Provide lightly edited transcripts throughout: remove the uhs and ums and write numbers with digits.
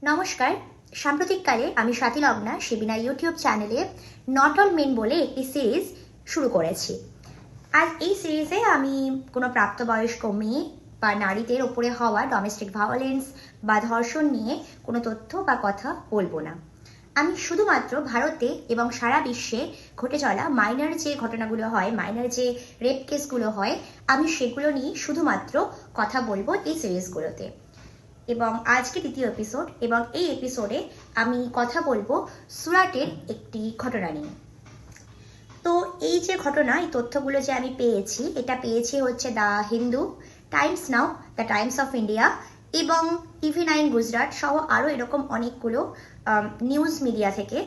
নমস্কার। সাম্প্রতিককালে আমি স্বাতী লগ্না শিবিনা ইউটিউব চ্যানেলে নট অল মেন বলে একটি সিরিজ শুরু করেছি। আজ এই সিরিজে আমি কোনো প্রাপ্তবয়স্ক মেয়ে বা নারীদের ওপরে হওয়া ডোমেস্টিক ভায়োলেন্স বা ধর্ষণ নিয়ে কোনো তথ্য বা কথা বলবো না। আমি শুধুমাত্র ভারতে এবং সারা বিশ্বে ঘটে চলা মাইনর যে ঘটনাগুলো হয়, মাইনর যে রেপ কেসগুলো হয়, আমি সেগুলো নিয়ে শুধুমাত্র কথা বলবো এই সিরিজগুলোতে। এবং আজকে দ্বিতীয় এপিসোড, এবং এই এপিসোডে আমি কথা বলবো সুরাটের একটি ঘটনা নিয়ে। তো এই যে ঘটনা, এই তথ্যগুলো যে আমি পেয়েছি, এটা পেয়েছি হচ্ছে the Hindu, Times now, the Times of India এবং TV9 গুজরাট সহ আরও এরকম অনেকগুলো নিউজ মিডিয়া থেকে।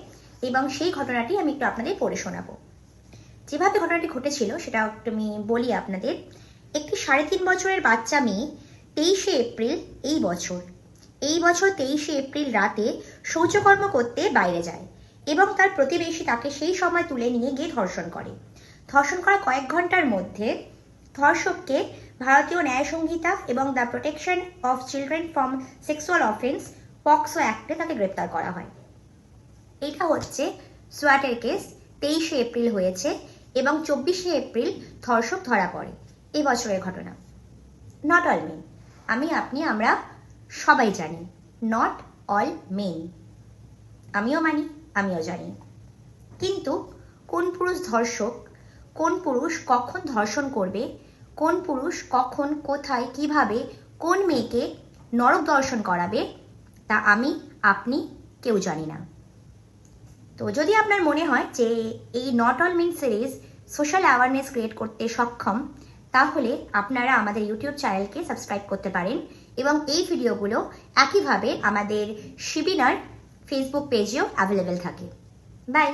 এবং সেই ঘটনাটি আমি একটু আপনাদের পড়ে শোনাবো। যেভাবে ঘটনাটি ঘটেছিল সেটা একটু আমি বলি আপনাদের। একটি 3.5 বছরের বাচ্চা মেয়ে 23শে এপ্রিল এই বছর 23শে এপ্রিল রাতে শৌচকর্ম করতে বাইরে যায় এবং তার প্রতিবেশী তাকে সেই সময় তুলে নিয়ে গিয়ে ধর্ষণ করে। ধর্ষণ করা কয়েক ঘন্টার মধ্যে ধর্ষককে ভারতীয় ন্যায় সংহিতা এবং the protection of children from sexual offence POCSO অ্যাক্টে তাকে গ্রেপ্তার করা হয়। এটা হচ্ছে সুরাটের কেস। 23শে এপ্রিল হয়েছে এবং 24শে এপ্রিল ধর্ষক ধরা পড়ে। এই বছরের ঘটনা। নট অল মেন, আমরা সবাই জানি নট অল মেন, আমিও মানি, আমিও জানি। কিন্তু কোন পুরুষ ধর্ষক, কোন পুরুষ কখন ধর্ষণ করবে, কোন পুরুষ কখন, কোথায়, কিভাবে কোন মেয়েকে নরক দর্শন করাবে, তা আমি, আপনি কেউ জানি না। তো যদি আপনার মনে হয় যে এই not all men series social awareness create করতে সক্ষম, তাহলে আপনারা আমাদের ইউটিউব চ্যানেলকে সাবস্ক্রাইব করতে পারেন এবং এই ভিডিওগুলো একইভাবে আমাদের শিবিনার ফেসবুক পেজেও অ্যাভেলেবেল থাকে। বাই।